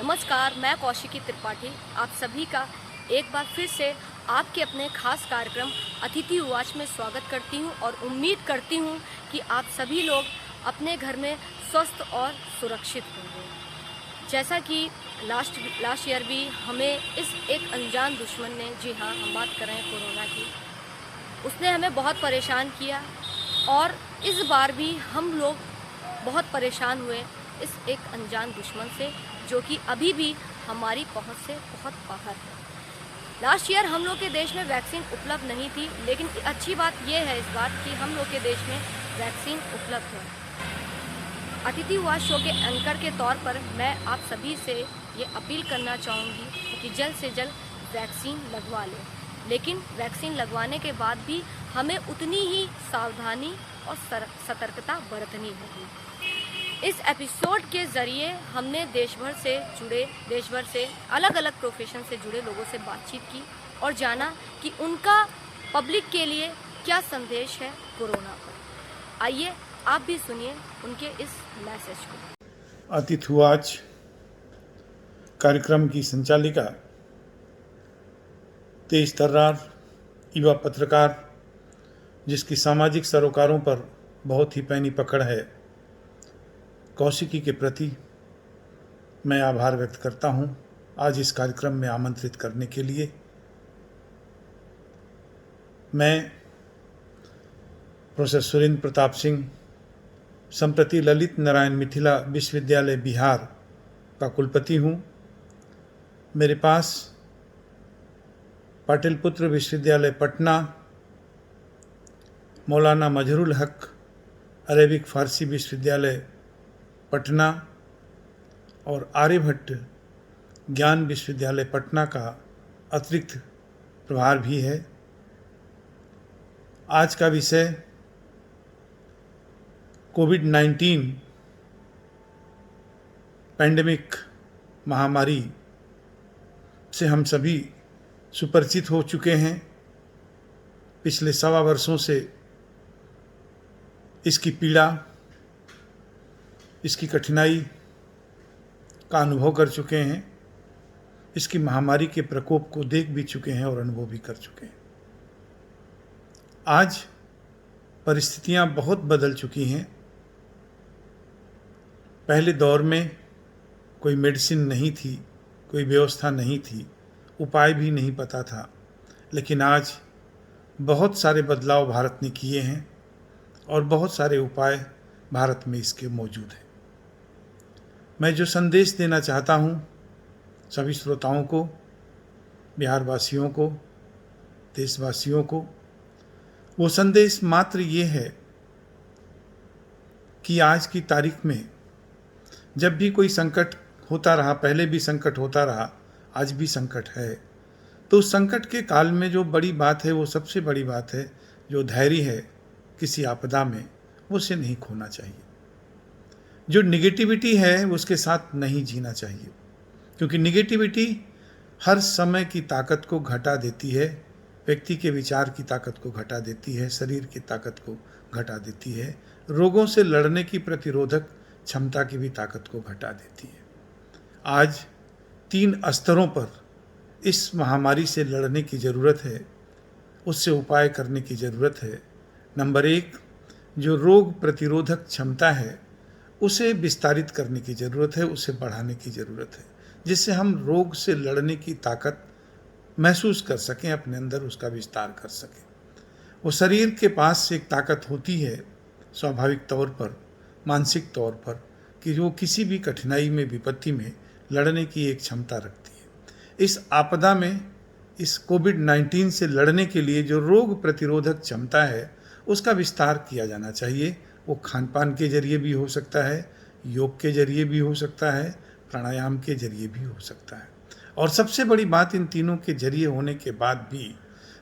नमस्कार, मैं कौशिकी त्रिपाठी आप सभी का एक बार फिर से आपके अपने खास कार्यक्रम अतिथि उवाच में स्वागत करती हूं और उम्मीद करती हूं कि आप सभी लोग अपने घर में स्वस्थ और सुरक्षित होंगे। जैसा कि लास्ट ईयर भी हमें इस एक अनजान दुश्मन ने, जी हाँ, हम बात कर रहे हैं कोरोना की, उसने हमें बहुत परेशान किया और इस बार भी हम लोग बहुत परेशान हुए इस एक अनजान दुश्मन से, जो कि अभी भी हमारी पहुंच से बहुत बाहर है। लास्ट ईयर हम लोग के देश में वैक्सीन उपलब्ध नहीं थी, लेकिन अच्छी बात यह है इस बार कि हम लोग के देश में वैक्सीन उपलब्ध है। अतिथि उवाच शो के एंकर के तौर पर मैं आप सभी से ये अपील करना चाहूँगी कि जल्द से जल्द वैक्सीन लगवा लें, लेकिन वैक्सीन लगवाने के बाद भी हमें उतनी ही सावधानी और सतर्कता बरतनी होगी। इस एपिसोड के ज़रिए हमने देश भर से अलग अलग प्रोफेशन से जुड़े लोगों से बातचीत की और जाना कि उनका पब्लिक के लिए क्या संदेश है कोरोना पर। आइए आप भी सुनिए उनके इस मैसेज को। अतिथि उवाच कार्यक्रम की संचालिका, तेज तर्रार युवा पत्रकार, जिसकी सामाजिक सरोकारों पर बहुत ही पैनी पकड़ है, कौशिकी के प्रति मैं आभार व्यक्त करता हूं आज इस कार्यक्रम में आमंत्रित करने के लिए। मैं प्रोफेसर सुरेंद्र प्रताप सिंह संप्रति ललित नारायण मिथिला विश्वविद्यालय बिहार का कुलपति हूं। मेरे पास पाटलिपुत्र विश्वविद्यालय पटना, मौलाना मजहरुल हक अरेबिक फारसी विश्वविद्यालय पटना और आर्यभट्ट ज्ञान विश्वविद्यालय पटना का अतिरिक्त प्रभार भी है। आज का विषय कोविड-19 पैंडेमिक महामारी से हम सभी सुपरिचित हो चुके हैं। पिछले 1.25 वर्षों से इसकी पीड़ा, इसकी कठिनाई का अनुभव कर चुके हैं। इसकी महामारी के प्रकोप को देख भी चुके हैं और अनुभव भी कर चुके हैं। आज परिस्थितियां बहुत बदल चुकी हैं। पहले दौर में कोई मेडिसिन नहीं थी, कोई व्यवस्था नहीं थी, उपाय भी नहीं पता था, लेकिन आज बहुत सारे बदलाव भारत ने किए हैं और बहुत सारे उपाय भारत में इसके मौजूद हैं। मैं जो संदेश देना चाहता हूँ सभी श्रोताओं को, बिहार वासियों को, देशवासियों को, वो संदेश मात्र ये है कि आज की तारीख में जब भी कोई संकट होता रहा, पहले भी संकट होता रहा, आज भी संकट है, तो उस संकट के काल में जो बड़ी बात है, वो सबसे बड़ी बात है, जो धैर्य है किसी आपदा में, वो उसे नहीं खोना चाहिए। जो निगेटिविटी है उसके साथ नहीं जीना चाहिए, क्योंकि निगेटिविटी हर समय की ताकत को घटा देती है, व्यक्ति के विचार की ताकत को घटा देती है, शरीर की ताकत को घटा देती है, रोगों से लड़ने की प्रतिरोधक क्षमता की भी ताकत को घटा देती है। आज 3 स्तरों पर इस महामारी से लड़ने की ज़रूरत है, उससे उपाय करने की ज़रूरत है। नंबर 1, जो रोग प्रतिरोधक क्षमता है उसे विस्तारित करने की ज़रूरत है, उसे बढ़ाने की ज़रूरत है, जिससे हम रोग से लड़ने की ताकत महसूस कर सकें, अपने अंदर उसका विस्तार कर सकें। वो शरीर के पास एक ताकत होती है स्वाभाविक तौर पर, मानसिक तौर पर, कि जो किसी भी कठिनाई में, विपत्ति में लड़ने की एक क्षमता रखती है। इस आपदा में, इस कोविड-19 से लड़ने के लिए जो रोग प्रतिरोधक क्षमता है उसका विस्तार किया जाना चाहिए। वो खान पान के जरिए भी हो सकता है, योग के जरिए भी हो सकता है, प्राणायाम के जरिए भी हो सकता है। और सबसे बड़ी बात, इन तीनों के जरिए होने के बाद भी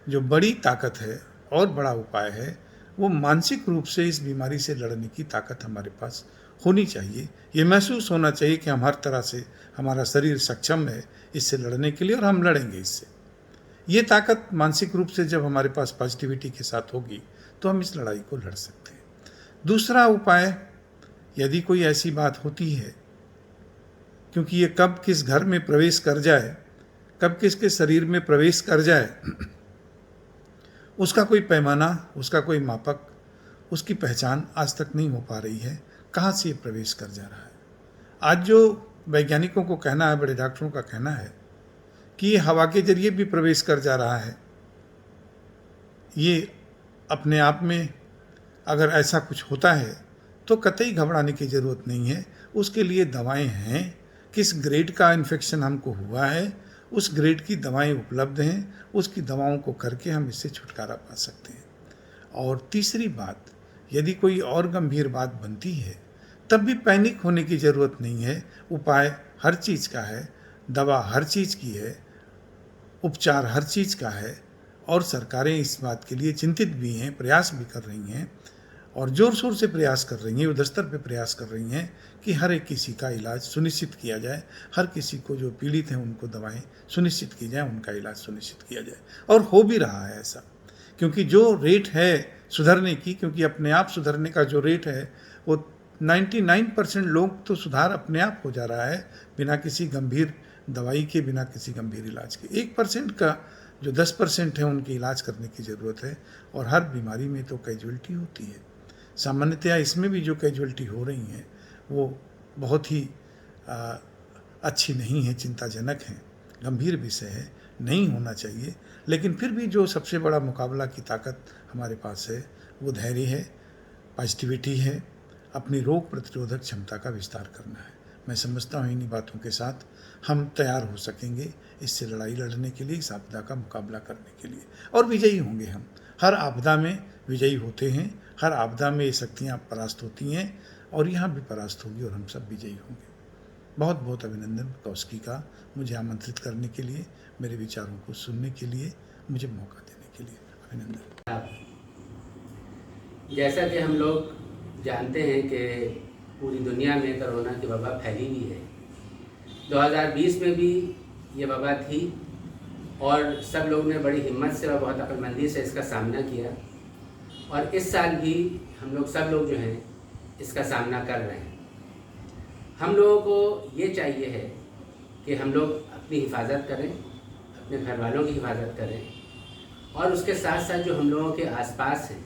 जो बड़ी ताकत है और बड़ा उपाय है, वो मानसिक रूप से इस बीमारी से लड़ने की ताकत हमारे पास होनी चाहिए। ये महसूस होना चाहिए कि हम हर तरह से, हमारा शरीर सक्षम है इससे लड़ने के लिए और हम लड़ेंगे इससे। ये ताकत मानसिक रूप से जब हमारे पास पॉजिटिविटी के साथ होगी तो हम इस लड़ाई को लड़ सकते हैं। दूसरा उपाय, यदि कोई ऐसी बात होती है क्योंकि ये कब किस घर में प्रवेश कर जाए, कब किसके शरीर में प्रवेश कर जाए, उसका कोई पैमाना, उसका कोई मापक, उसकी पहचान आज तक नहीं हो पा रही है। कहाँ से ये प्रवेश कर जा रहा है। आज जो वैज्ञानिकों को कहना है, बड़े डॉक्टरों का कहना है कि ये हवा के जरिए भी प्रवेश कर जा रहा है, ये अपने आप में अगर ऐसा कुछ होता है तो कतई घबराने की ज़रूरत नहीं है। उसके लिए दवाएं हैं, किस ग्रेड का इन्फेक्शन हमको हुआ है उस ग्रेड की दवाएं उपलब्ध हैं, उसकी दवाओं को करके हम इससे छुटकारा पा सकते हैं। और तीसरी बात, यदि कोई और गंभीर बात बनती है तब भी पैनिक होने की ज़रूरत नहीं है। उपाय हर चीज़ का है, दवा हर चीज़ की है, उपचार हर चीज़ का है, और सरकारें इस बात के लिए चिंतित भी हैं, प्रयास भी कर रही हैं और ज़ोर शोर से प्रयास कर रही हैं, युद्धस्तर पे प्रयास कर रही हैं कि हर एक किसी का इलाज सुनिश्चित किया जाए, हर किसी को जो पीड़ित हैं उनको दवाएं सुनिश्चित की जाए, उनका इलाज सुनिश्चित किया जाए। और हो भी रहा है ऐसा, क्योंकि जो रेट है सुधरने की, क्योंकि अपने आप सुधरने का जो रेट है वो 99% लोग तो सुधार अपने आप हो जा रहा है बिना किसी गंभीर दवाई के, बिना किसी गंभीर इलाज के। 1% का जो 10% है उनके इलाज करने की ज़रूरत है। और हर बीमारी में तो कैजुअल्टी होती है, सामान्यतया इसमें भी जो कैजुअल्टी हो रही हैं वो बहुत ही अच्छी नहीं है, चिंताजनक है, गंभीर विषय है, नहीं होना चाहिए। लेकिन फिर भी जो सबसे बड़ा मुकाबला की ताकत हमारे पास है वो धैर्य है, पॉजिटिविटी है, अपनी रोग प्रतिरोधक क्षमता का विस्तार करना है। मैं समझता हूँ इन्हीं बातों के साथ हम तैयार हो सकेंगे इससे लड़ाई लड़ने के लिए, इस आपदा का मुकाबला करने के लिए, और विजयी होंगे हम। हर आपदा में विजयी होते हैं, हर आपदा में ये शक्तियाँ परास्त होती हैं और यहाँ भी परास्त होगी और हम सब विजयी होंगे। बहुत बहुत अभिनंदन कौशिकी का, मुझे आमंत्रित करने के लिए, मेरे विचारों को सुनने के लिए, मुझे मौका देने के लिए अभिनंदन। जैसा कि हम लोग जानते हैं कि पूरी दुनिया में कोरोना की वबा फैली हुई है। 2020 में भी ये वबा थी और सब लोग ने बड़ी हिम्मत से और बहुत अक्लमंदी से इसका सामना किया, और इस साल भी हम लोग सब लोग जो हैं इसका सामना कर रहे हैं। हम लोगों को ये चाहिए है कि हम लोग अपनी हिफाजत करें, अपने घर वालों की हिफाजत करें, और उसके साथ साथ जो हम लोगों के आसपास हैं,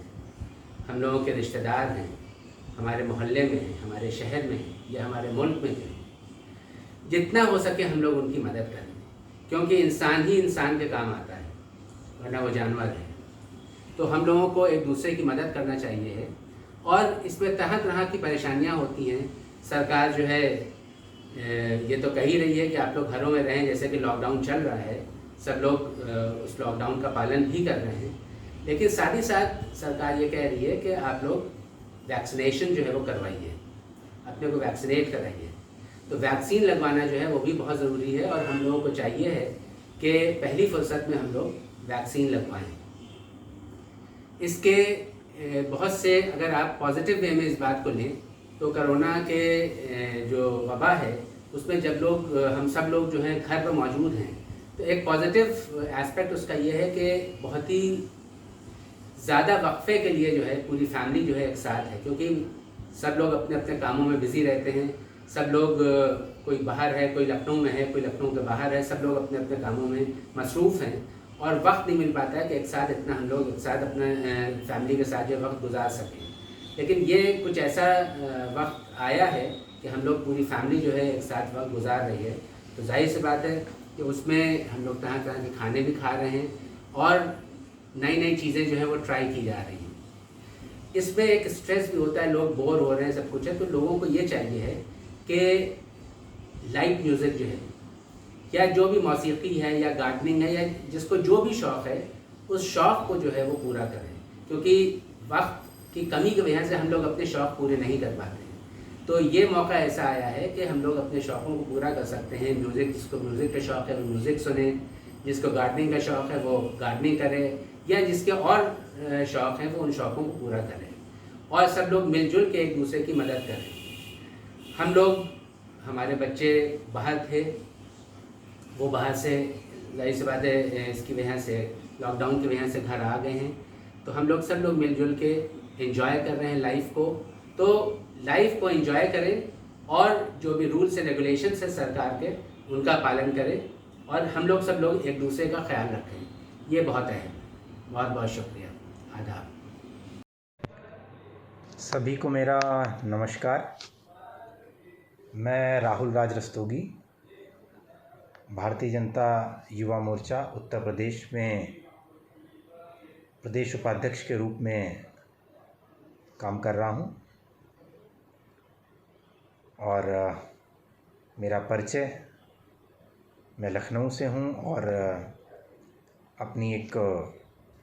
हम लोगों के रिश्तेदार हैं, हमारे मोहल्ले में हैं, हमारे शहर में हैं या हमारे मुल्क में हैं, जितना हो सके हम लोग उनकी मदद करें, क्योंकि इंसान ही इंसान के काम आता है, वरना वो जानवर है। तो हम लोगों को एक दूसरे की मदद करना चाहिए है। और इसमें तरह तरह की परेशानियां होती हैं। सरकार जो है ये तो कह ही रही है कि आप लोग घरों में रहें, जैसे कि लॉकडाउन चल रहा है, सब लोग उस लॉकडाउन का पालन भी कर रहे हैं, लेकिन साथ ही साथ सरकार ये कह रही है कि आप लोग वैक्सीनेशन जो है वो करवाइए, अपने को वैक्सीनेट कराइए। तो वैक्सीन लगवाना जो है वो भी बहुत ज़रूरी है, और हम लोगों को चाहिए है कि पहली फुर्सत में हम लोग वैक्सीन लगवाएं। इसके बहुत से, अगर आप पॉजिटिव वे में इस बात को लें तो कोरोना के जो वबा है उसमें जब लोग, हम सब लोग जो हैं घर पर मौजूद हैं, तो एक पॉजिटिव एस्पेक्ट उसका ये है कि बहुत ही ज़्यादा वक्फे के लिए जो है पूरी फैमिली जो है एक साथ है, क्योंकि सब लोग अपने अपने कामों में बिज़ी रहते हैं। सब लोग, कोई बाहर है, कोई लखनऊ में है, कोई लखनऊ के बाहर है, सब लोग अपने अपने कामों में मसरूफ़ हैं और वक्त नहीं मिल पाता है कि एक साथ इतना हम लोग एक साथ अपने फैमिली के साथ जो वक्त गुजार सकें। लेकिन ये कुछ ऐसा वक्त आया है कि हम लोग पूरी फैमिली जो है एक साथ वक्त गुजार रही है, तो जाहिर सी बात है कि उसमें हम लोग तरह तरह के खाने भी खा रहे हैं और नई नई चीज़ें जो है वो ट्राई की जा रही हैं। इसमें एक स्ट्रेस भी होता है, लोग बोर हो रहे हैं, सब कुछ है, तो लोगों को ये चाहिए है कि लाइट म्यूज़िक जो है, या जो भी मौसीकी है या गार्डनिंग है, या जिसको जो भी शौक़ है, उस शौक़ को जो है वो पूरा करें, क्योंकि वक्त की कमी की वजह से हम लोग अपने शौक़ पूरे नहीं कर पाते हैं। तो ये मौका ऐसा आया है कि हम लोग अपने शौक़ों को पूरा कर सकते हैं। म्यूज़िक, जिसको म्यूज़िक का शौक़ है वो म्यूज़िक सुने, जिसको गार्डनिंग का शौक़ है वो गार्डनिंग करे, या जिसके और शौक़ हैं वो उन शौक़ों को पूरा करें, और सब लोग मिलजुल के एक दूसरे की मदद करें। हम लोग, हमारे बच्चे बाहर थे, वो बाहर से जाहिर सी बात है इसकी वजह से, लॉकडाउन की वजह से घर आ गए हैं, तो हम लोग सब लोग मिलजुल के एंजॉय कर रहे हैं लाइफ को। तो लाइफ को एंजॉय करें और जो भी रूल्स एंड रेगुलेशंस है सरकार के उनका पालन करें और हम लोग सब लोग एक दूसरे का ख्याल रखें। ये बहुत अहम। बहुत बहुत शुक्रिया। आदाब। सभी को मेरा नमस्कार। मैं राहुल राज रस्तोगी, भारतीय जनता युवा मोर्चा उत्तर प्रदेश में प्रदेश उपाध्यक्ष के रूप में काम कर रहा हूं। और मेरा परिचय, मैं लखनऊ से हूं और अपनी एक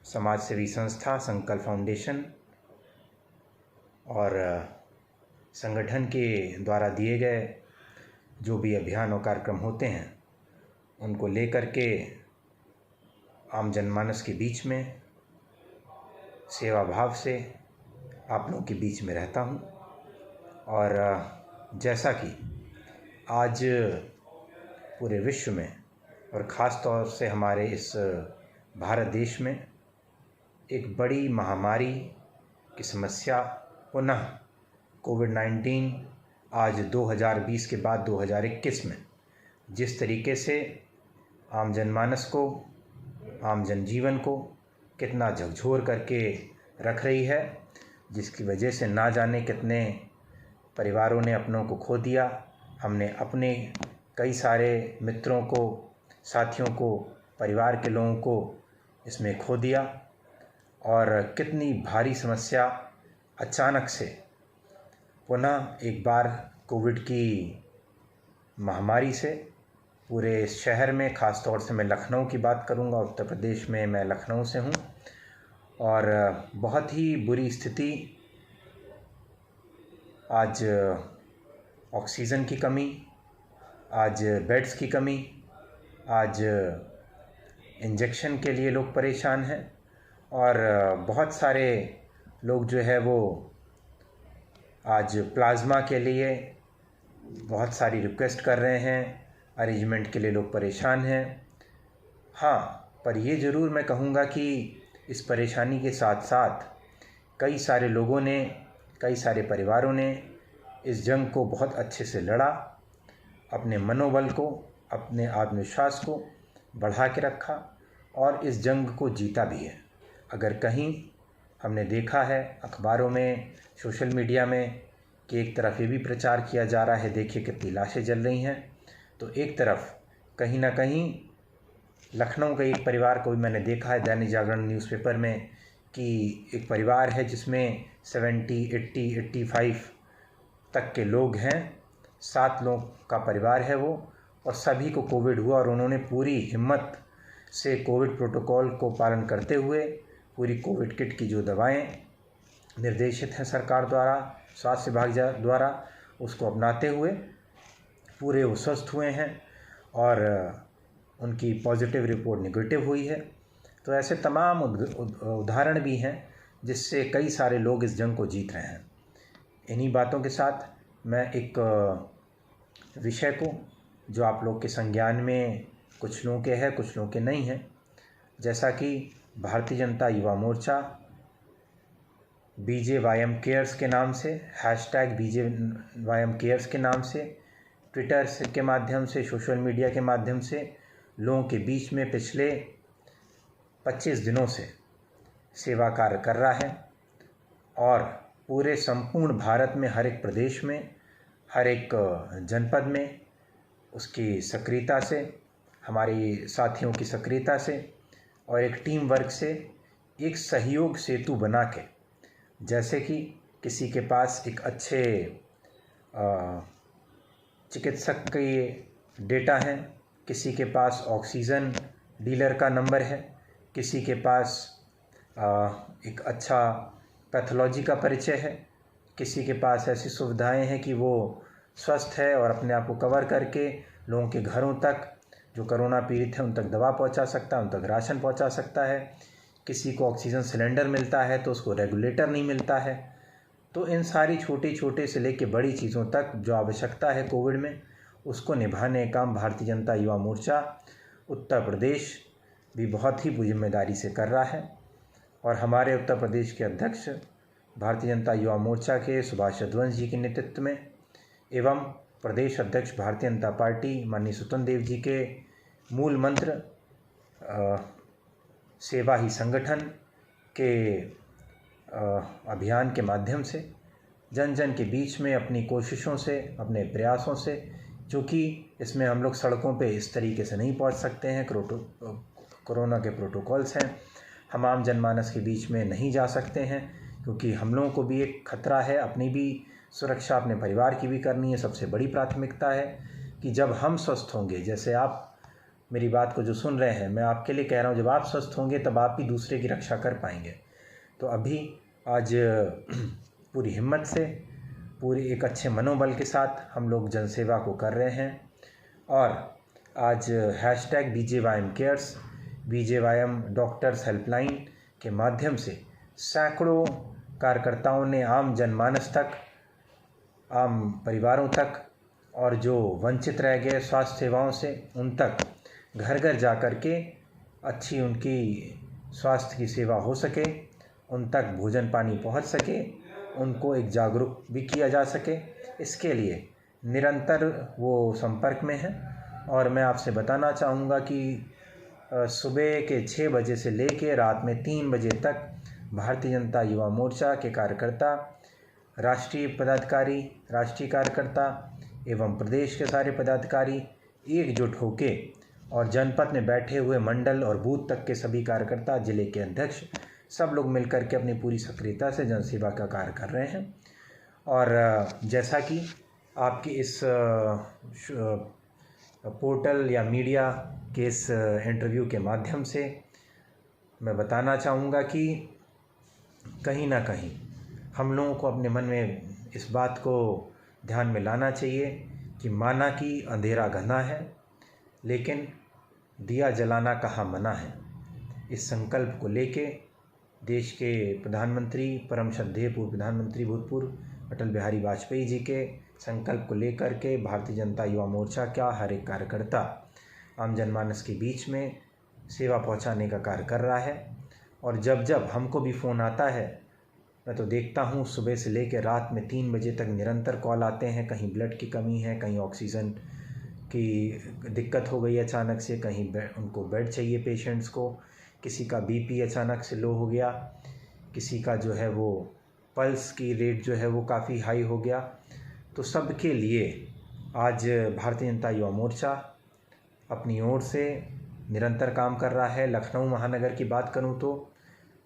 समाज सेवी संस्था संकल्प फाउंडेशन और संगठन के द्वारा दिए गए जो भी अभियान और कार्यक्रम होते हैं उनको लेकर के आम जनमानस के बीच में सेवा भाव से आप लोगों के बीच में रहता हूं। और जैसा कि आज पूरे विश्व में और ख़ास तौर से हमारे इस भारत देश में एक बड़ी महामारी की समस्या पुनः कोविड-19 आज 2020 के बाद 2021 में जिस तरीके से आम जनमानस को, आम जनजीवन को कितना झकझोर करके रख रही है, जिसकी वजह से ना जाने कितने परिवारों ने अपनों को खो दिया। हमने अपने कई सारे मित्रों को, साथियों को, परिवार के लोगों को इसमें खो दिया और कितनी भारी समस्या अचानक से पुनः एक बार कोविड की महामारी से पूरे शहर में, ख़ास तौर से मैं लखनऊ की बात करूंगा, उत्तर प्रदेश में मैं लखनऊ से हूं और बहुत ही बुरी स्थिति। आज ऑक्सीजन की कमी, आज बेड्स की कमी, आज इंजेक्शन के लिए लोग परेशान हैं और बहुत सारे लोग जो है वो आज प्लाज्मा के लिए बहुत सारी रिक्वेस्ट कर रहे हैं, अरेंजमेंट के लिए लोग परेशान हैं। हाँ, पर ये ज़रूर मैं कहूँगा कि इस परेशानी के साथ साथ कई सारे लोगों ने, कई सारे परिवारों ने इस जंग को बहुत अच्छे से लड़ा, अपने मनोबल को, अपने आत्मविश्वास को बढ़ा के रखा और इस जंग को जीता भी है। अगर कहीं हमने देखा है अखबारों में, सोशल मीडिया में कि एक तरफ ये भी प्रचार किया जा रहा है, देखिए कितनी लाशें जल रही हैं, तो एक तरफ कहीं ना कहीं लखनऊ के एक परिवार को भी मैंने देखा है दैनिक जागरण न्यूज़पेपर में कि एक परिवार है जिसमें 70, 80, 85 तक के लोग हैं, 7 लोग का परिवार है वो, और सभी को कोविड हुआ और उन्होंने पूरी हिम्मत से कोविड प्रोटोकॉल को पालन करते हुए पूरी कोविड किट की जो दवाएं निर्देशित हैं सरकार द्वारा, स्वास्थ्य विभाग द्वारा, उसको अपनाते हुए पूरे वो स्वस्थ हुए हैं और उनकी पॉजिटिव रिपोर्ट नेगेटिव हुई है। तो ऐसे तमाम उदाहरण भी हैं जिससे कई सारे लोग इस जंग को जीत रहे हैं। इन्हीं बातों के साथ मैं एक विषय को जो आप लोग के संज्ञान में कुछ लोगों के है, कुछ लोगों के नहीं है, जैसा कि भारतीय जनता युवा मोर्चा BJYM केयर्स के नाम से, #BJYM केयर्स के नाम से ट्विटर के माध्यम से, सोशल मीडिया के माध्यम से लोगों के बीच में पिछले 25 दिनों से सेवा कार्य कर रहा है और पूरे संपूर्ण भारत में हर एक प्रदेश में, हर एक जनपद में उसकी सक्रियता से, हमारी साथियों की सक्रियता से और एक टीम वर्क से एक सहयोग सेतु बना के, जैसे कि किसी के पास एक अच्छे चिकित्सक के डेटा हैं, किसी के पास ऑक्सीजन डीलर का नंबर है, किसी के पास एक अच्छा पैथोलॉजी का परिचय है, किसी के पास ऐसी सुविधाएं हैं कि वो स्वस्थ है और अपने आप को कवर करके लोगों के घरों तक, जो कोरोना पीड़ित हैं उन तक दवा पहुंचा सकता है, उन तक राशन पहुंचा सकता है। किसी को ऑक्सीजन सिलेंडर मिलता है तो उसको रेगुलेटर नहीं मिलता है। तो इन सारी छोटे से लेके बड़ी चीज़ों तक जो आवश्यकता है कोविड में, उसको निभाने का काम भारतीय जनता युवा मोर्चा उत्तर प्रदेश भी बहुत ही जिम्मेदारी से कर रहा है। और हमारे उत्तर प्रदेश के अध्यक्ष भारतीय जनता युवा मोर्चा के सुभाष रघुवंश जी के नेतृत्व में एवं प्रदेश अध्यक्ष भारतीय जनता पार्टी माननीय स्वतंत्र देव जी के मूल मंत्र सेवा ही संगठन के अभियान के माध्यम से जन जन के बीच में अपनी कोशिशों से, अपने प्रयासों से, चूँकि इसमें हम लोग सड़कों पे इस तरीके से नहीं पहुंच सकते हैं, कोरोना के प्रोटोकॉल्स हैं, हम आम जनमानस के बीच में नहीं जा सकते हैं, क्योंकि हम लोगों को भी एक खतरा है, अपनी भी सुरक्षा, अपने परिवार की भी करनी है। सबसे बड़ी प्राथमिकता है कि जब हम स्वस्थ होंगे, जैसे आप मेरी बात को जो सुन रहे हैं, मैं आपके लिए कह रहा हूँ, जब आप स्वस्थ होंगे तब आप भी दूसरे की रक्षा कर पाएंगे। तो अभी आज पूरी हिम्मत से, पूरी एक अच्छे मनोबल के साथ हम लोग जनसेवा को कर रहे हैं। और आज #BJYM Cares, BJYM doctors helpline के माध्यम से सैकड़ों कार्यकर्ताओं ने आम जनमानस तक, आम परिवारों तक और जो वंचित रह गए स्वास्थ्य सेवाओं से, उन तक घर घर जा कर के अच्छी उनकी स्वास्थ्य की सेवा हो सके, उन तक भोजन पानी पहुंच सके, उनको एक जागरूक भी किया जा सके। इसके लिए निरंतर वो संपर्क में हैं। और मैं आपसे बताना चाहूँगा कि सुबह के 6 बजे से लेकर रात में 3 बजे तक भारतीय जनता युवा मोर्चा के कार्यकर्ता, राष्ट्रीय पदाधिकारी, राष्ट्रीय कार्यकर्ता एवं प्रदेश के सारे पदाधिकारी एकजुट होके और जनपद में बैठे हुए मंडल और बूथ तक के सभी कार्यकर्ता, जिले के अध्यक्ष, सब लोग मिलकर के अपनी पूरी सक्रियता से जनसेवा का कार्य कर रहे हैं। और जैसा कि आपकी इस पोर्टल या मीडिया के इस इंटरव्यू के माध्यम से मैं बताना चाहूँगा कि कहीं ना कहीं हम लोगों को अपने मन में इस बात को ध्यान में लाना चाहिए कि माना कि अंधेरा घना है, लेकिन दिया जलाना कहाँ मना है। इस संकल्प को लेके देश के प्रधानमंत्री, परम श्रद्धेय पूर्व प्रधानमंत्री भूतपूर्व अटल बिहारी वाजपेयी जी के संकल्प को लेकर के भारतीय जनता युवा मोर्चा का हर एक कार्यकर्ता आम जनमानस के बीच में सेवा पहुंचाने का कार्य कर रहा है। और जब जब हमको भी फ़ोन आता है, मैं तो देखता हूं सुबह से लेकर रात में 3 बजे तक निरंतर कॉल आते हैं। कहीं ब्लड की कमी है, कहीं ऑक्सीजन की दिक्कत हो गई अचानक से, कहीं उनको बेड चाहिए पेशेंट्स को, किसी का बीपी अचानक से लो हो गया, किसी का जो है वो पल्स की रेट जो है वो काफ़ी हाई हो गया। तो सबके लिए आज भारतीय जनता युवा मोर्चा अपनी ओर से निरंतर काम कर रहा है। लखनऊ महानगर की बात करूं तो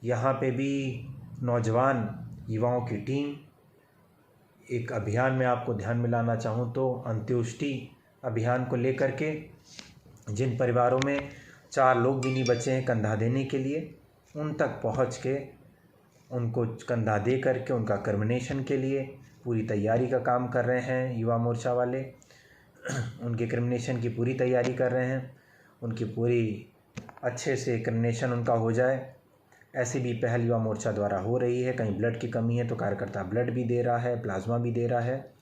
यहाँ पे भी नौजवान युवाओं की टीम, एक अभियान में आपको ध्यान में लाना चाहूँ तो अंत्योष्टि अभियान को लेकर के, जिन परिवारों में 4 लोग भी नहीं बचे हैं कंधा देने के लिए, उन तक पहुँच के उनको कंधा दे करके उनका क्रिमिनेशन के लिए पूरी तैयारी का काम कर रहे हैं युवा मोर्चा वाले। उनके क्रिमिनेशन की पूरी तैयारी कर रहे हैं, उनकी पूरी अच्छे से क्रिमिनेशन उनका हो जाए, ऐसी भी पहल युवा मोर्चा द्वारा हो रही है। कहीं ब्लड की कमी है तो कार्यकर्ता ब्लड भी दे रहा है, प्लाज्मा भी दे रहा है।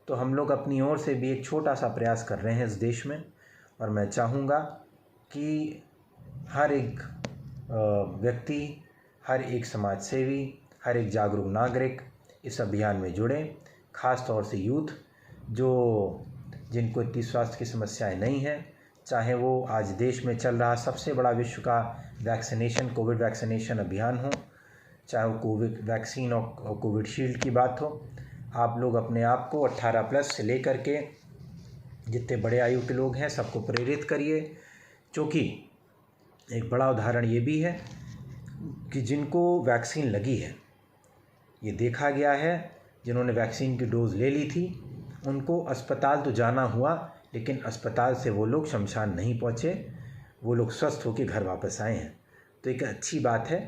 तो हम लोग अपनी ओर से भी एक छोटा सा प्रयास कर रहे हैं इस देश में। और मैं चाहूँगा कि हर एक व्यक्ति, हर एक समाज सेवी, हर एक जागरूक नागरिक इस अभियान में जुड़े। ख़ास तौर से यूथ, जो जिनको इतनी स्वास्थ्य की समस्याएं नहीं हैं, चाहे वो आज देश में चल रहा सबसे बड़ा विश्व का वैक्सीनेशन, कोविड वैक्सीनेशन अभियान हो, चाहे वो कोविड वैक्सीन और कोविड शील्ड की बात हो, आप लोग अपने आप को 18+ से लेकर के जितने बड़े आयु के लोग हैं सबको प्रेरित करिए। क्योंकि एक बड़ा उदाहरण ये भी है कि जिनको वैक्सीन लगी है, ये देखा गया है, जिन्होंने वैक्सीन की डोज़ ले ली थी उनको अस्पताल तो जाना हुआ, लेकिन अस्पताल से वो लोग शमशान नहीं पहुँचे, वो लोग स्वस्थ होकर घर वापस आए हैं। तो एक अच्छी बात है।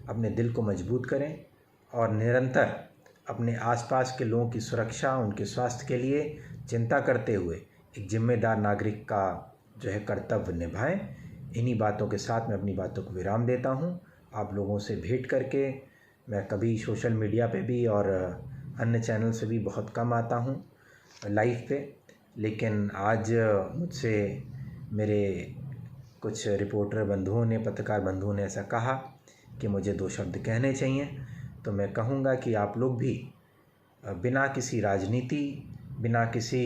अपने दिल को मजबूत करें और निरंतर अपने आसपास के लोगों की सुरक्षा, उनके स्वास्थ्य के लिए चिंता करते हुए एक जिम्मेदार नागरिक का जो है कर्तव्य निभाएं। इन्हीं बातों के साथ मैं अपनी बातों को विराम देता हूं। आप लोगों से भेंट करके मैं कभी सोशल मीडिया पे भी और अन्य चैनल से भी बहुत कम आता हूं लाइव पे, लेकिन आज मुझसे मेरे कुछ रिपोर्टर बंधुओं ने, पत्रकार बंधुओं ने ऐसा कहा कि मुझे 2 शब्द कहने चाहिए। तो मैं कहूँगा कि आप लोग भी बिना किसी राजनीति बिना किसी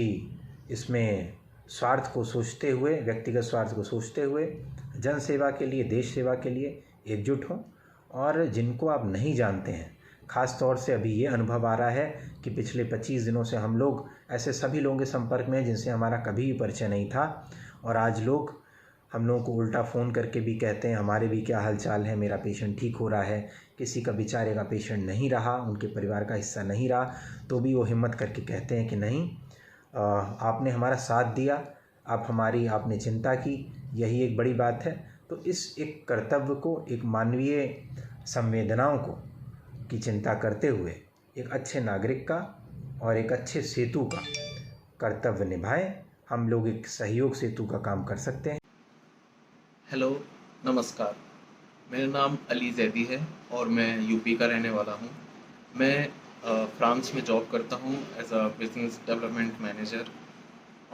इसमें स्वार्थ को सोचते हुए, व्यक्तिगत स्वार्थ को सोचते हुए, जन सेवा के लिए, देश सेवा के लिए एकजुट हों। और जिनको आप नहीं जानते हैं, ख़ास तौर से अभी ये अनुभव आ रहा है कि पिछले 25 दिनों से हम लोग ऐसे सभी लोगों के संपर्क में हैं जिनसे हमारा कभी भी परिचय नहीं था, और आज लोग हम लोगों को उल्टा फ़ोन करके भी कहते हैं हमारे भी क्या हाल चाल है, मेरा पेशेंट ठीक हो रहा है। किसी का बेचारे का पेशेंट नहीं रहा, उनके परिवार का हिस्सा नहीं रहा, तो भी वो हिम्मत करके कहते हैं कि नहीं, आपने हमारा साथ दिया, आपने चिंता की, यही एक बड़ी बात है। तो इस एक कर्तव्य को, एक मानवीय संवेदनाओं को की चिंता करते हुए एक अच्छे नागरिक का और एक अच्छे सेतु का कर्तव्य निभाएं। हम लोग एक सहयोग सेतु का काम कर सकते हैं। हेलो, नमस्कार। मेरा नाम अली जैदी है और मैं यूपी का रहने वाला हूँ। मैं फ्रांस में जॉब करता हूँ as a business development manager.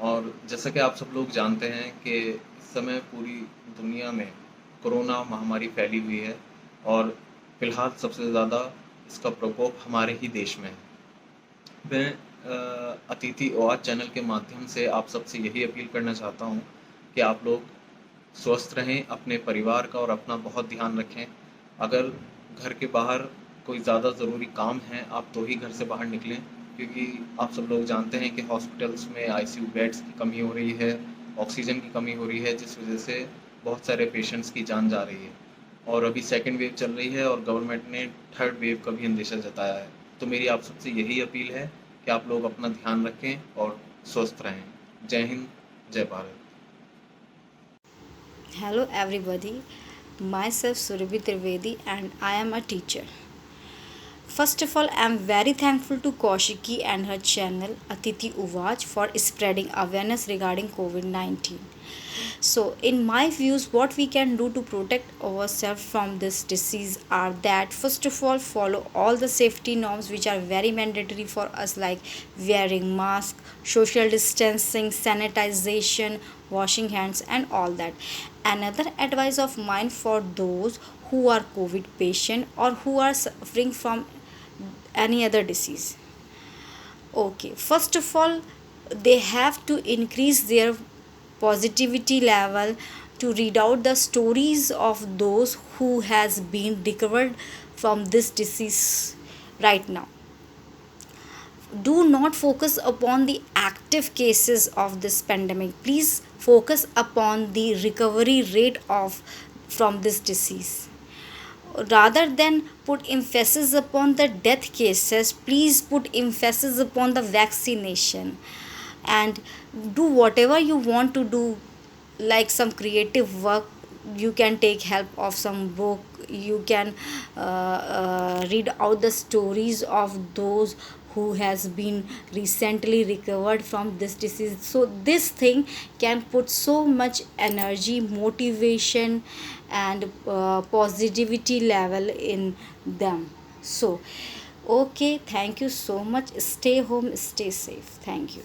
और जैसा कि आप सब लोग जानते हैं कि इस समय पूरी दुनिया में कोरोना महामारी फैली हुई है और फ़िलहाल सबसे ज़्यादा इसका प्रकोप हमारे ही देश में है। मैं अतिथि आवाज़ चैनल के माध्यम से आप सबसे यही अपील करना चाहता हूँ कि आप लोग स्वस्थ रहें, अपने परिवार का और अपना बहुत ध्यान रखें। अगर घर के बाहर कोई ज़्यादा ज़रूरी काम है आप तो ही घर से बाहर निकलें, क्योंकि आप सब लोग जानते हैं कि हॉस्पिटल्स में आईसीयू बेड्स की कमी हो रही है, ऑक्सीजन की कमी हो रही है, जिस वजह से बहुत सारे पेशेंट्स की जान जा रही है। और अभी सेकेंड वेव चल रही है और गवर्नमेंट ने थर्ड वेव का भी अंदेशा जताया है। तो मेरी आप सबसे यही अपील है कि आप लोग अपना ध्यान रखें और स्वस्थ रहें। जय हिंद, जय Bharat. Hello everybody, myself Surabhi Trivedi and I am a teacher. First of all, I am very thankful to Kaushiki and her channel Atithi Uvaj for spreading awareness regarding COVID-19. So, in my views, what we can do to protect ourselves from this disease are that first of all, follow all the safety norms which are very mandatory for us, like wearing mask, social distancing, sanitization, washing hands, and all that. Another advice of mine for those who are COVID patient or who are suffering from any other disease. Okay, first of all, they have to increase their positivity level to read out the stories of those who has been recovered from this disease right now. Do not focus upon the active cases of this pandemic. Please focus upon the recovery rate of from this disease. Rather than put emphasis upon the death cases, please put emphasis upon the vaccination. And do whatever you want to do, like some creative work. You can take help of some book, you can read out the stories of those who has been recently recovered from this disease. So this thing can put so much energy, motivation, and positivity level in them. So okay, thank you so much. Stay home, stay safe. Thank you.